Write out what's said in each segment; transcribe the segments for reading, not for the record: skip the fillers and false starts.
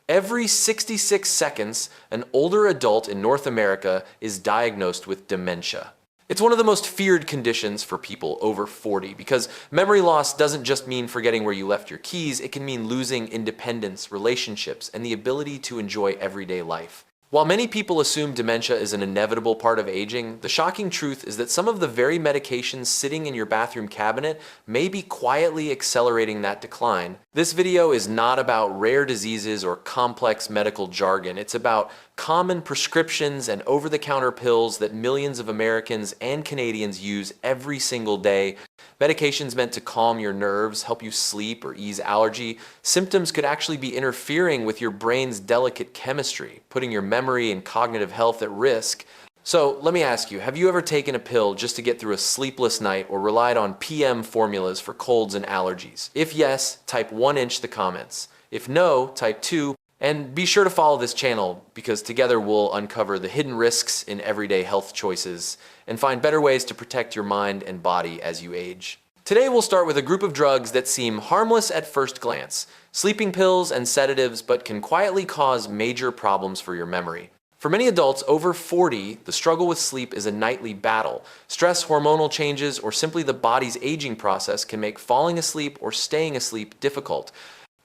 Every 66 seconds, an older adult in North America is diagnosed with dementia. It's one of the most feared conditions for people over 40 because memory loss doesn't just mean forgetting where you left your keys, it can mean losing independence, relationships, and the ability to enjoy everyday life. While many people assume dementia is an inevitable part of aging, the shocking truth is that some of the very medications sitting in your bathroom cabinet may be quietly accelerating that decline. This video is not about rare diseases or complex medical jargon. It's about common prescriptions and over-the-counter pills that millions of Americans and Canadians use every single day. Medications meant to calm your nerves, help you sleep, or ease allergy. Symptoms could actually be interfering with your brain's delicate chemistry, putting your memory and cognitive health at risk. So let me ask you, have you ever taken a pill just to get through a sleepless night or relied on PM formulas for colds and allergies? If yes, type 1 in the comments. If no, type 2. And be sure to follow this channel because together we'll uncover the hidden risks in everyday health choices and find better ways to protect your mind and body as you age. Today we'll start with a group of drugs that seem harmless at first glance, sleeping pills and sedatives, but can quietly cause major problems for your memory. For many adults over 40, the struggle with sleep is a nightly battle. Stress, hormonal changes, or simply the body's aging process can make falling asleep or staying asleep difficult.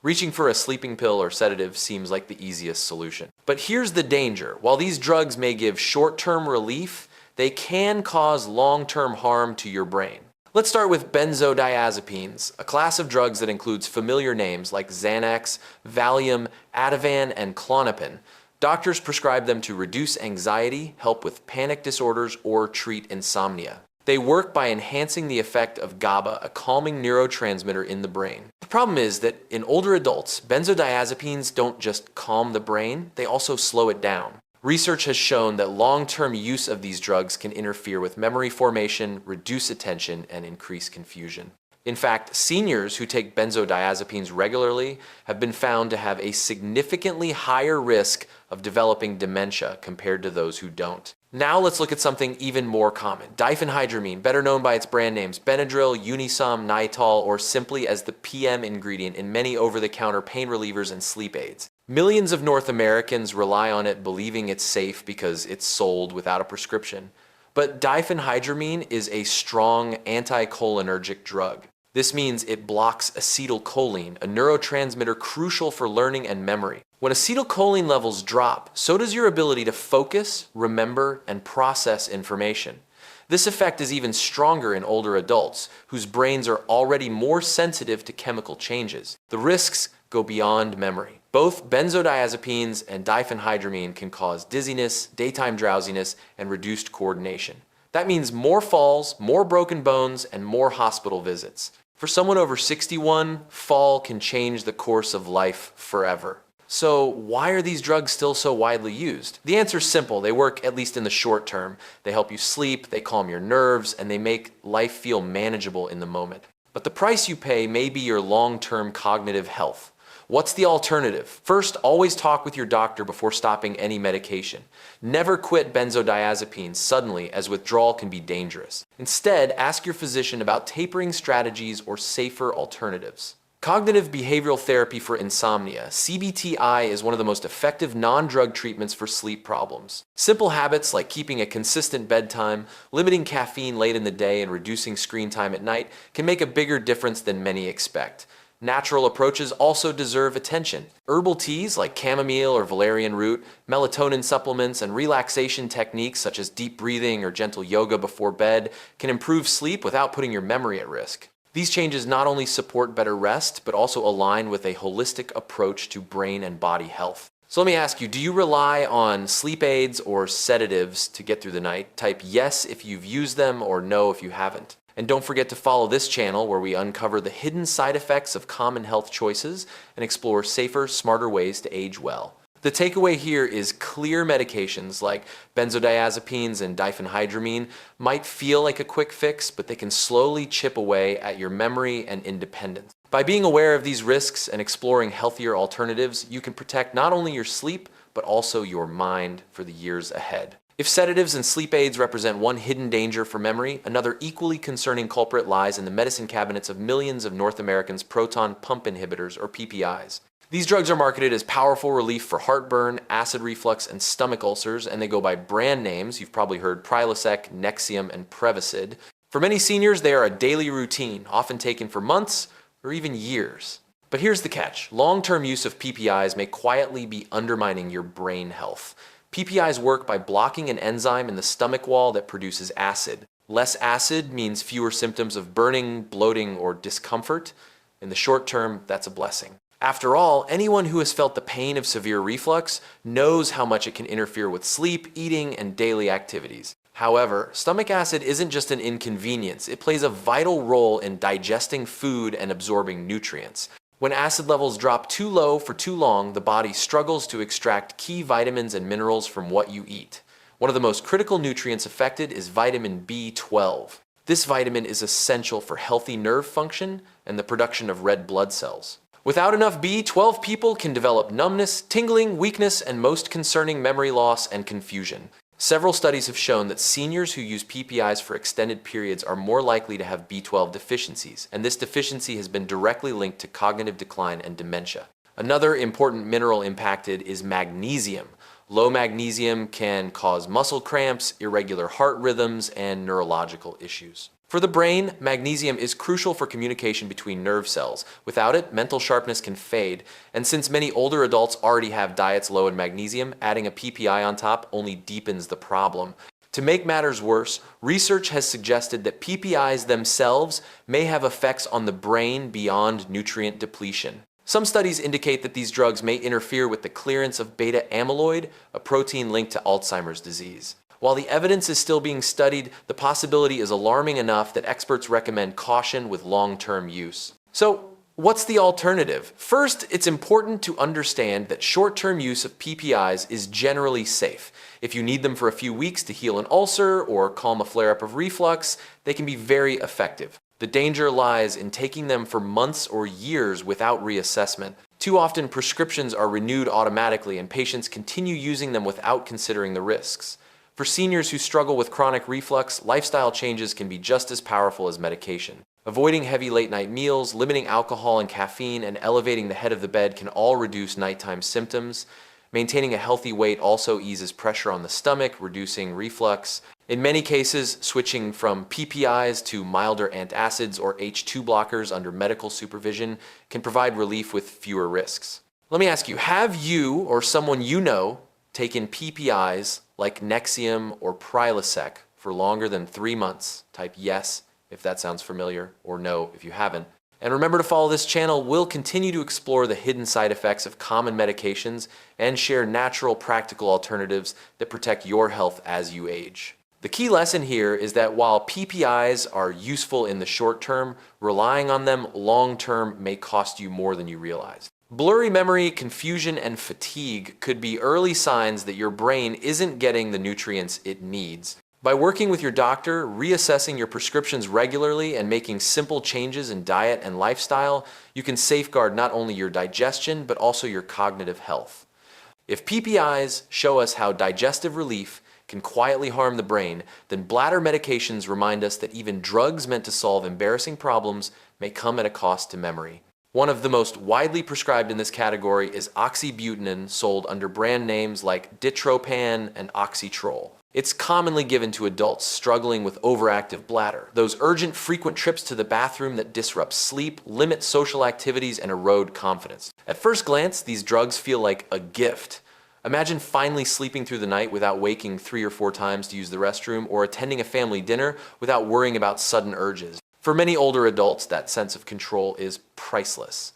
Reaching for a sleeping pill or sedative seems like the easiest solution. But here's the danger. While these drugs may give short-term relief, they can cause long-term harm to your brain. Let's start with benzodiazepines, a class of drugs that includes familiar names like Xanax, Valium, Ativan, and Klonopin. Doctors prescribe them to reduce anxiety, help with panic disorders, or treat insomnia. They work by enhancing the effect of GABA, a calming neurotransmitter in the brain. The problem is that in older adults, benzodiazepines don't just calm the brain, they also slow it down. Research has shown that long-term use of these drugs can interfere with memory formation, reduce attention, and increase confusion. In fact, seniors who take benzodiazepines regularly have been found to have a significantly higher risk of developing dementia compared to those who don't. Now let's look at something even more common. Diphenhydramine, better known by its brand names Benadryl, Unisom, Nytol, or simply as the PM ingredient in many over-the-counter pain relievers and sleep aids. Millions of North Americans rely on it believing it's safe because it's sold without a prescription. But diphenhydramine is a strong anticholinergic drug. This means it blocks acetylcholine, a neurotransmitter crucial for learning and memory. When acetylcholine levels drop, so does your ability to focus, remember, and process information. This effect is even stronger in older adults, whose brains are already more sensitive to chemical changes. The risks go beyond memory. Both benzodiazepines and diphenhydramine can cause dizziness, daytime drowsiness, and reduced coordination. That means more falls, more broken bones, and more hospital visits. For someone over 61, fall can change the course of life forever. So why are these drugs still so widely used? The answer is simple. They work at least in the short term. They help you sleep, they calm your nerves, and they make life feel manageable in the moment. But the price you pay may be your long-term cognitive health. What's the alternative? First, always talk with your doctor before stopping any medication. Never quit benzodiazepines suddenly, as withdrawal can be dangerous. Instead, ask your physician about tapering strategies or safer alternatives. Cognitive behavioral therapy for insomnia, CBTI, is one of the most effective non-drug treatments for sleep problems. Simple habits like keeping a consistent bedtime, limiting caffeine late in the day, and reducing screen time at night can make a bigger difference than many expect. Natural approaches also deserve attention. Herbal teas like chamomile or valerian root, melatonin supplements, and relaxation techniques such as deep breathing or gentle yoga before bed can improve sleep without putting your memory at risk. These changes not only support better rest, but also align with a holistic approach to brain and body health. So let me ask you, do you rely on sleep aids or sedatives to get through the night? Type yes if you've used them or no if you haven't. And don't forget to follow this channel where we uncover the hidden side effects of common health choices and explore safer, smarter ways to age well. The takeaway here is clear medications like benzodiazepines and diphenhydramine might feel like a quick fix, but they can slowly chip away at your memory and independence. By being aware of these risks and exploring healthier alternatives, you can protect not only your sleep, but also your mind for the years ahead. If sedatives and sleep aids represent one hidden danger for memory, another equally concerning culprit lies in the medicine cabinets of millions of North Americans' proton pump inhibitors, or PPIs. These drugs are marketed as powerful relief for heartburn, acid reflux, and stomach ulcers, and they go by brand names. You've probably heard Prilosec, Nexium, and Prevacid. For many seniors, they are a daily routine, often taken for months or even years. But here's the catch. Long-term use of PPIs may quietly be undermining your brain health. PPIs work by blocking an enzyme in the stomach wall that produces acid. Less acid means fewer symptoms of burning, bloating, or discomfort. In the short term, that's a blessing. After all, anyone who has felt the pain of severe reflux knows how much it can interfere with sleep, eating, and daily activities. However, stomach acid isn't just an inconvenience. It plays a vital role in digesting food and absorbing nutrients. When acid levels drop too low for too long, the body struggles to extract key vitamins and minerals from what you eat. One of the most critical nutrients affected is vitamin B12. This vitamin is essential for healthy nerve function and the production of red blood cells. Without enough B12, people can develop numbness, tingling, weakness, and most concerning, memory loss and confusion. Several studies have shown that seniors who use PPIs for extended periods are more likely to have B12 deficiencies, and this deficiency has been directly linked to cognitive decline and dementia. Another important mineral impacted is magnesium. Low magnesium can cause muscle cramps, irregular heart rhythms, and neurological issues. For the brain, magnesium is crucial for communication between nerve cells. Without it, mental sharpness can fade. And since many older adults already have diets low in magnesium, adding a PPI on top only deepens the problem. To make matters worse, research has suggested that PPIs themselves may have effects on the brain beyond nutrient depletion. Some studies indicate that these drugs may interfere with the clearance of beta amyloid, a protein linked to Alzheimer's disease. While the evidence is still being studied, the possibility is alarming enough that experts recommend caution with long-term use. So, what's the alternative? First, it's important to understand that short-term use of PPIs is generally safe. If you need them for a few weeks to heal an ulcer or calm a flare-up of reflux, they can be very effective. The danger lies in taking them for months or years without reassessment. Too often, prescriptions are renewed automatically and patients continue using them without considering the risks. For seniors who struggle with chronic reflux, lifestyle changes can be just as powerful as medication. Avoiding heavy late-night meals, limiting alcohol and caffeine, and elevating the head of the bed can all reduce nighttime symptoms. Maintaining a healthy weight also eases pressure on the stomach, reducing reflux. In many cases, switching from PPIs to milder antacids or H2 blockers under medical supervision can provide relief with fewer risks. Let me ask you, have you or someone you know taken PPIs like Nexium or Prilosec for longer than 3 months? Type yes if that sounds familiar, or no if you haven't. And remember to follow this channel. We'll continue to explore the hidden side effects of common medications and share natural, practical alternatives that protect your health as you age. The key lesson here is that while PPIs are useful in the short term, relying on them long term may cost you more than you realize. Blurry memory, confusion, and fatigue could be early signs that your brain isn't getting the nutrients it needs. By working with your doctor, reassessing your prescriptions regularly, and making simple changes in diet and lifestyle, you can safeguard not only your digestion, but also your cognitive health. If PPIs show us how digestive relief can quietly harm the brain, then bladder medications remind us that even drugs meant to solve embarrassing problems may come at a cost to memory. One of the most widely prescribed in this category is oxybutynin, sold under brand names like Ditropan and Oxytrol. It's commonly given to adults struggling with overactive bladder, those urgent, frequent trips to the bathroom that disrupt sleep, limit social activities, and erode confidence. At first glance, these drugs feel like a gift. Imagine finally sleeping through the night without waking 3 or 4 times to use the restroom, or attending a family dinner without worrying about sudden urges. For many older adults, that sense of control is priceless.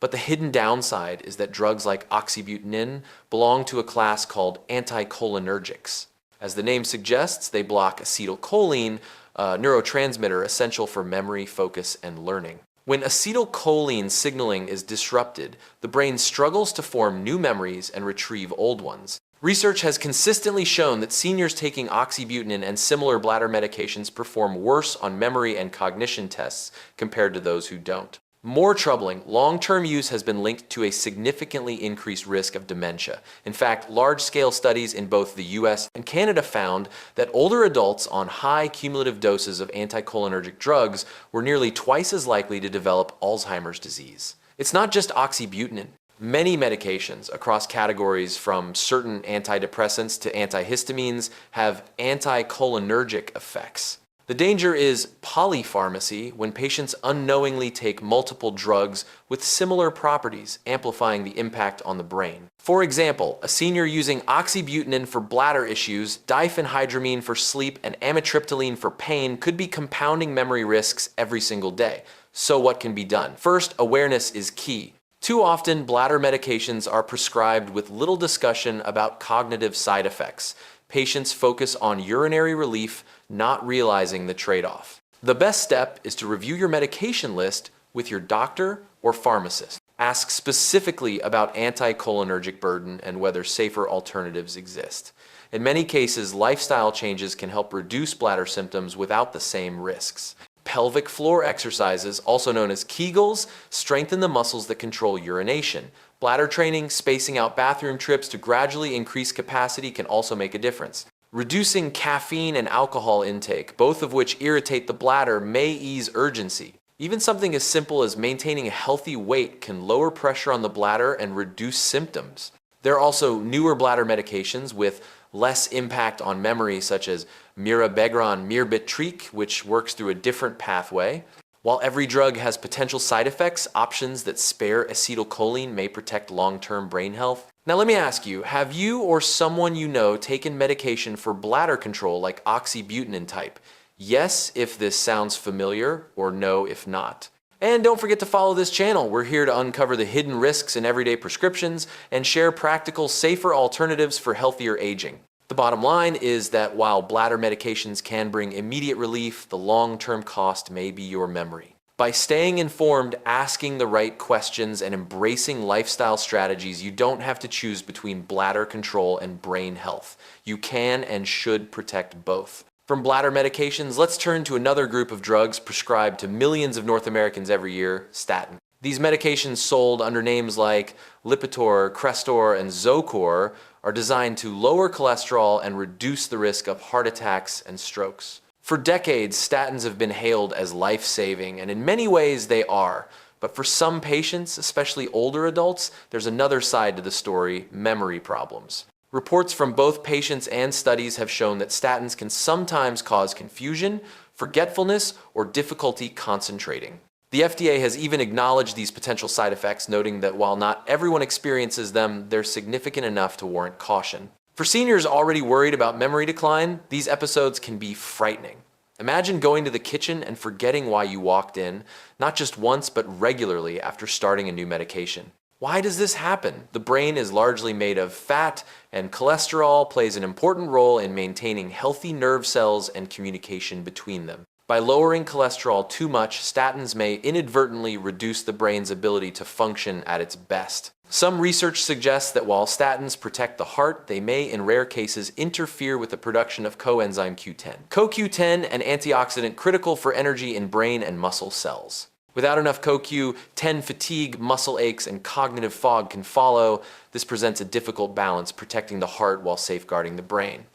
But the hidden downside is that drugs like oxybutynin belong to a class called anticholinergics. As the name suggests, they block acetylcholine, a neurotransmitter essential for memory, focus, and learning. When acetylcholine signaling is disrupted, the brain struggles to form new memories and retrieve old ones. Research has consistently shown that seniors taking oxybutynin and similar bladder medications perform worse on memory and cognition tests compared to those who don't. More troubling, long-term use has been linked to a significantly increased risk of dementia. In fact, large-scale studies in both the US and Canada found that older adults on high cumulative doses of anticholinergic drugs were nearly twice as likely to develop Alzheimer's disease. It's not just oxybutynin. Many medications across categories from certain antidepressants to antihistamines have anticholinergic effects. The danger is polypharmacy when patients unknowingly take multiple drugs with similar properties, amplifying the impact on the brain. For example, a senior using oxybutynin for bladder issues, diphenhydramine for sleep, and amitriptyline for pain could be compounding memory risks every single day. So what can be done? First, awareness is key. Too often, bladder medications are prescribed with little discussion about cognitive side effects. Patients focus on urinary relief, not realizing the trade-off. The best step is to review your medication list with your doctor or pharmacist. Ask specifically about anticholinergic burden and whether safer alternatives exist. In many cases, lifestyle changes can help reduce bladder symptoms without the same risks. Pelvic floor exercises, also known as Kegels, strengthen the muscles that control urination. Bladder training, spacing out bathroom trips to gradually increase capacity can also make a difference. Reducing caffeine and alcohol intake, both of which irritate the bladder, may ease urgency. Even something as simple as maintaining a healthy weight can lower pressure on the bladder and reduce symptoms. There are also newer bladder medications with less impact on memory, such as mirabegron mirbitrique, which works through a different pathway. While every drug has potential side effects, options that spare acetylcholine may protect long-term brain health. Now let me ask you, have you or someone you know taken medication for bladder control like oxybutynin type? Yes, if this sounds familiar, or no, if not. And don't forget to follow this channel. We're here to uncover the hidden risks in everyday prescriptions and share practical, safer alternatives for healthier aging. The bottom line is that while bladder medications can bring immediate relief, the long-term cost may be your memory. By staying informed, asking the right questions, and embracing lifestyle strategies, you don't have to choose between bladder control and brain health. You can and should protect both. From bladder medications, let's turn to another group of drugs prescribed to millions of North Americans every year: statins. These medications, sold under names like Lipitor, Crestor, and Zocor, are designed to lower cholesterol and reduce the risk of heart attacks and strokes. For decades, statins have been hailed as life-saving, and in many ways they are. But for some patients, especially older adults, there's another side to the story: memory problems. Reports from both patients and studies have shown that statins can sometimes cause confusion, forgetfulness, or difficulty concentrating. The FDA has even acknowledged these potential side effects, noting that while not everyone experiences them, they're significant enough to warrant caution. For seniors already worried about memory decline, these episodes can be frightening. Imagine going to the kitchen and forgetting why you walked in, not just once, but regularly after starting a new medication. Why does this happen? The brain is largely made of fat, and cholesterol plays an important role in maintaining healthy nerve cells and communication between them. By lowering cholesterol too much, statins may inadvertently reduce the brain's ability to function at its best. Some research suggests that while statins protect the heart, they may in rare cases interfere with the production of coenzyme Q10. CoQ10, an antioxidant critical for energy in brain and muscle cells. Without enough CoQ10, fatigue, muscle aches, and cognitive fog can follow. This presents a difficult balance, protecting the heart while safeguarding the brain.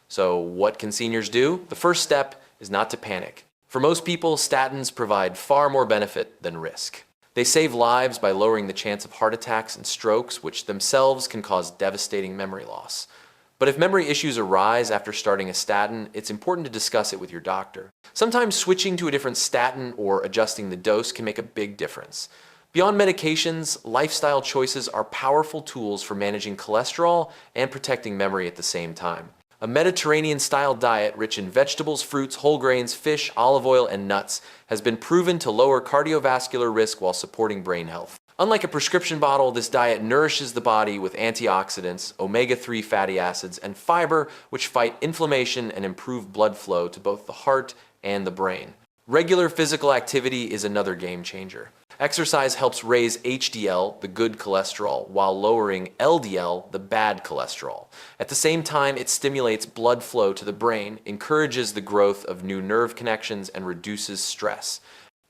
So what can seniors do? The first step is not to panic. For most people, statins provide far more benefit than risk. They save lives by lowering the chance of heart attacks and strokes, which themselves can cause devastating memory loss. But if memory issues arise after starting a statin, it's important to discuss it with your doctor. Sometimes switching to a different statin or adjusting the dose can make a big difference. Beyond medications, lifestyle choices are powerful tools for managing cholesterol and protecting memory at the same time. A Mediterranean-style diet rich in vegetables, fruits, whole grains, fish, olive oil, and nuts has been proven to lower cardiovascular risk while supporting brain health. Unlike a prescription bottle, this diet nourishes the body with antioxidants, omega-3 fatty acids, and fiber, which fight inflammation and improve blood flow to both the heart and the brain. Regular physical activity is another game changer. Exercise helps raise HDL, the good cholesterol, while lowering LDL, the bad cholesterol. At the same time, it stimulates blood flow to the brain, encourages the growth of new nerve connections, and reduces stress.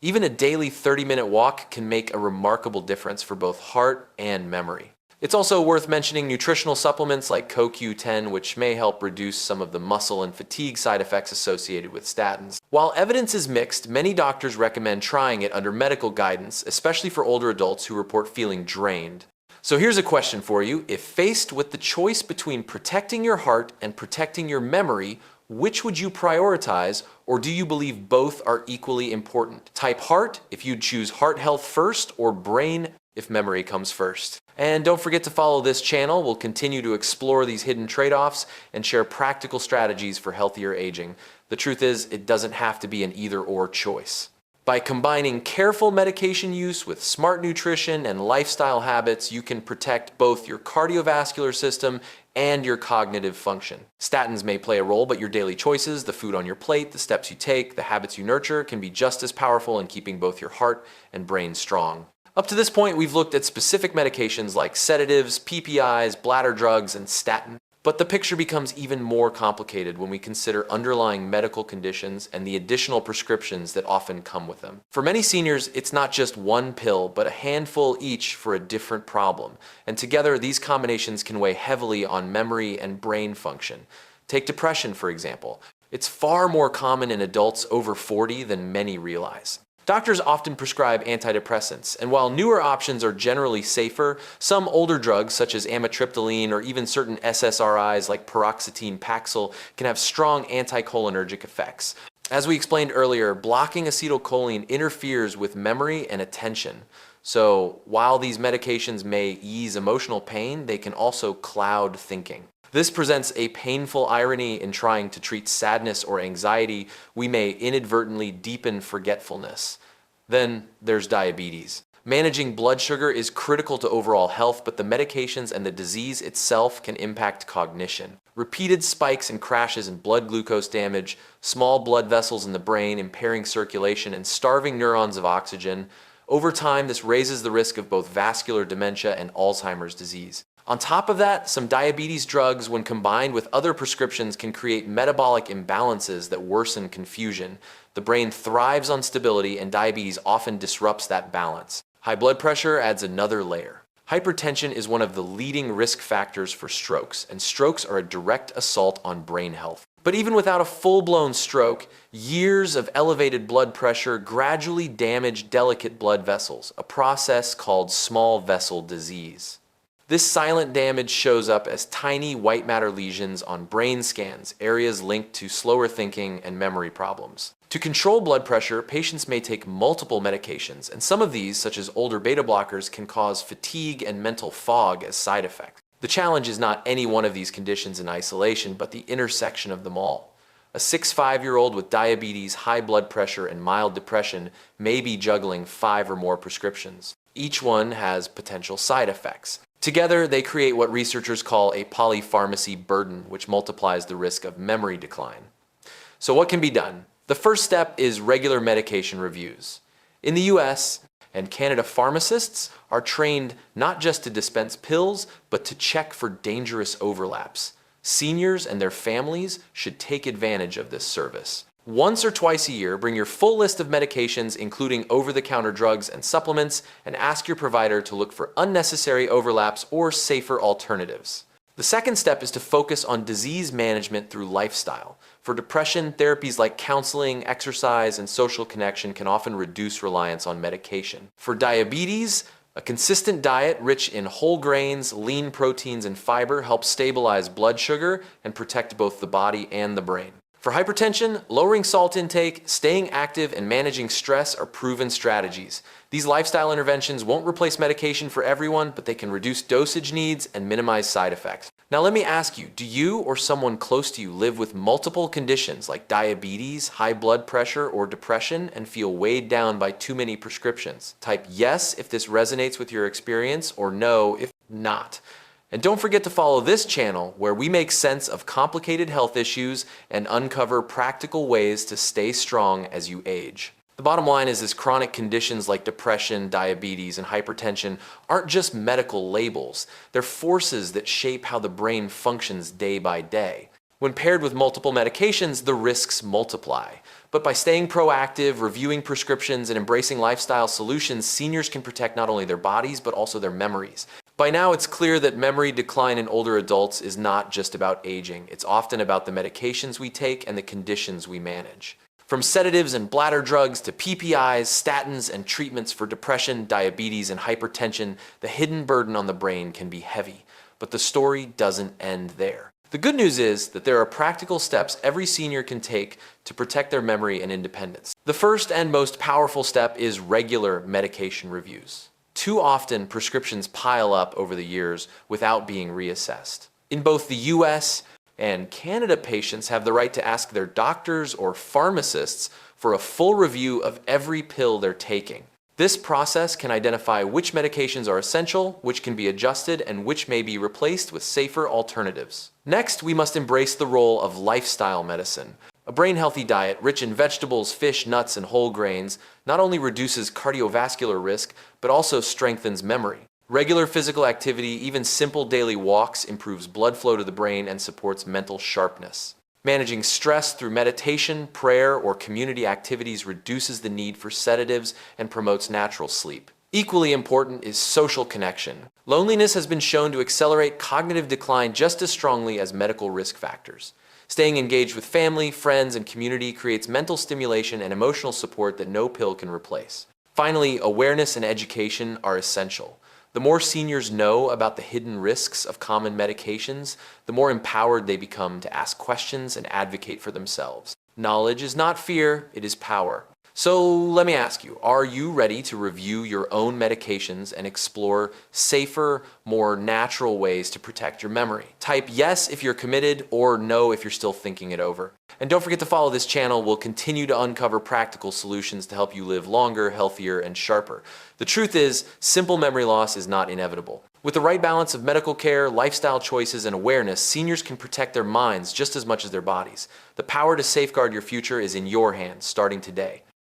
Even a daily 30-minute walk can make a remarkable difference for both heart and memory. It's also worth mentioning nutritional supplements like CoQ10, which may help reduce some of the muscle and fatigue side effects associated with statins. While evidence is mixed, many doctors recommend trying it under medical guidance, especially for older adults who report feeling drained. So here's a question for you. If faced with the choice between protecting your heart and protecting your memory, which would you prioritize, or do you believe both are equally important? Type heart if you'd choose heart health first, or brain if memory comes first. And don't forget to follow this channel. We'll continue to explore these hidden trade-offs and share practical strategies for healthier aging. The truth is, it doesn't have to be an either-or choice. By combining careful medication use with smart nutrition and lifestyle habits, you can protect both your cardiovascular system and your cognitive function. Statins may play a role, but your daily choices, the food on your plate, the steps you take, the habits you nurture can be just as powerful in keeping both your heart and brain strong. Up to this point, we've looked at specific medications like sedatives, PPIs, bladder drugs, and statin. But the picture becomes even more complicated when we consider underlying medical conditions and the additional prescriptions that often come with them. For many seniors, it's not just one pill, but a handful each for a different problem. And together, these combinations can weigh heavily on memory and brain function. Take depression, for example. It's far more common in adults over 40 than many realize. Doctors often prescribe antidepressants, and while newer options are generally safer, some older drugs such as amitriptyline or even certain SSRIs like paroxetine Paxil can have strong anticholinergic effects. As we explained earlier, blocking acetylcholine interferes with memory and attention. So while these medications may ease emotional pain, they can also cloud thinking. This presents a painful irony in trying to treat sadness or anxiety. We may inadvertently deepen forgetfulness. Then there's diabetes. Managing blood sugar is critical to overall health, but the medications and the disease itself can impact cognition. Repeated spikes and crashes in blood glucose damage, small blood vessels in the brain impairing circulation and starving neurons of oxygen. Over time, this raises the risk of both vascular dementia and Alzheimer's disease. On top of that, some diabetes drugs, when combined with other prescriptions, can create metabolic imbalances that worsen confusion. The brain thrives on stability, and diabetes often disrupts that balance. High blood pressure adds another layer. Hypertension is one of the leading risk factors for strokes, and strokes are a direct assault on brain health. But even without a full-blown stroke, years of elevated blood pressure gradually damage delicate blood vessels, a process called small vessel disease. This silent damage shows up as tiny white matter lesions on brain scans, areas linked to slower thinking and memory problems. To control blood pressure, patients may take multiple medications, and some of these, such as older beta blockers, can cause fatigue and mental fog as side effects. The challenge is not any one of these conditions in isolation, but the intersection of them all. A 65-year-old with diabetes, high blood pressure, and mild depression may be juggling 5 or more prescriptions. Each one has potential side effects. Together, they create what researchers call a polypharmacy burden, which multiplies the risk of memory decline. So what can be done? The first step is regular medication reviews. In the US and Canada, pharmacists are trained not just to dispense pills, but to check for dangerous overlaps. Seniors and their families should take advantage of this service. Once or twice a year, bring your full list of medications, including over-the-counter drugs and supplements, and ask your provider to look for unnecessary overlaps or safer alternatives. The second step is to focus on disease management through lifestyle. For depression, therapies like counseling, exercise, and social connection can often reduce reliance on medication. For diabetes, a consistent diet rich in whole grains, lean proteins, and fiber helps stabilize blood sugar and protect both the body and the brain. For hypertension, lowering salt intake, staying active, and managing stress are proven strategies. These lifestyle interventions won't replace medication for everyone, but they can reduce dosage needs and minimize side effects. Now let me ask you, do you or someone close to you live with multiple conditions like diabetes, high blood pressure, or depression and feel weighed down by too many prescriptions? Type yes if this resonates with your experience, or no if not. And don't forget to follow this channel, where we make sense of complicated health issues and uncover practical ways to stay strong as you age. The bottom line is this: chronic conditions like depression, diabetes, and hypertension aren't just medical labels. They're forces that shape how the brain functions day by day. When paired with multiple medications, the risks multiply. But by staying proactive, reviewing prescriptions, and embracing lifestyle solutions, seniors can protect not only their bodies, but also their memories. By now, it's clear that memory decline in older adults is not just about aging. It's often about the medications we take and the conditions we manage. From sedatives and bladder drugs to PPIs, statins, and treatments for depression, diabetes, and hypertension, the hidden burden on the brain can be heavy. But the story doesn't end there. The good news is that there are practical steps every senior can take to protect their memory and independence. The first and most powerful step is regular medication reviews. Too often, prescriptions pile up over the years without being reassessed. In both the US and Canada, patients have the right to ask their doctors or pharmacists for a full review of every pill they're taking. This process can identify which medications are essential, which can be adjusted, and which may be replaced with safer alternatives. Next, we must embrace the role of lifestyle medicine. A brain-healthy diet rich in vegetables, fish, nuts, and whole grains not only reduces cardiovascular risk, but also strengthens memory. Regular physical activity, even simple daily walks, improves blood flow to the brain and supports mental sharpness. Managing stress through meditation, prayer, or community activities reduces the need for sedatives and promotes natural sleep. Equally important is social connection. Loneliness has been shown to accelerate cognitive decline just as strongly as medical risk factors. Staying engaged with family, friends, and community creates mental stimulation and emotional support that no pill can replace. Finally, awareness and education are essential. The more seniors know about the hidden risks of common medications, the more empowered they become to ask questions and advocate for themselves. Knowledge is not fear, it is power. So let me ask you, are you ready to review your own medications and explore safer, more natural ways to protect your memory? Type yes if you're committed or no if you're still thinking it over. And don't forget to follow this channel. We'll continue to uncover practical solutions to help you live longer, healthier, and sharper. The truth is, simple memory loss is not inevitable. With the right balance of medical care, lifestyle choices, and awareness, seniors can protect their minds just as much as their bodies. The power to safeguard your future is in your hands, starting today.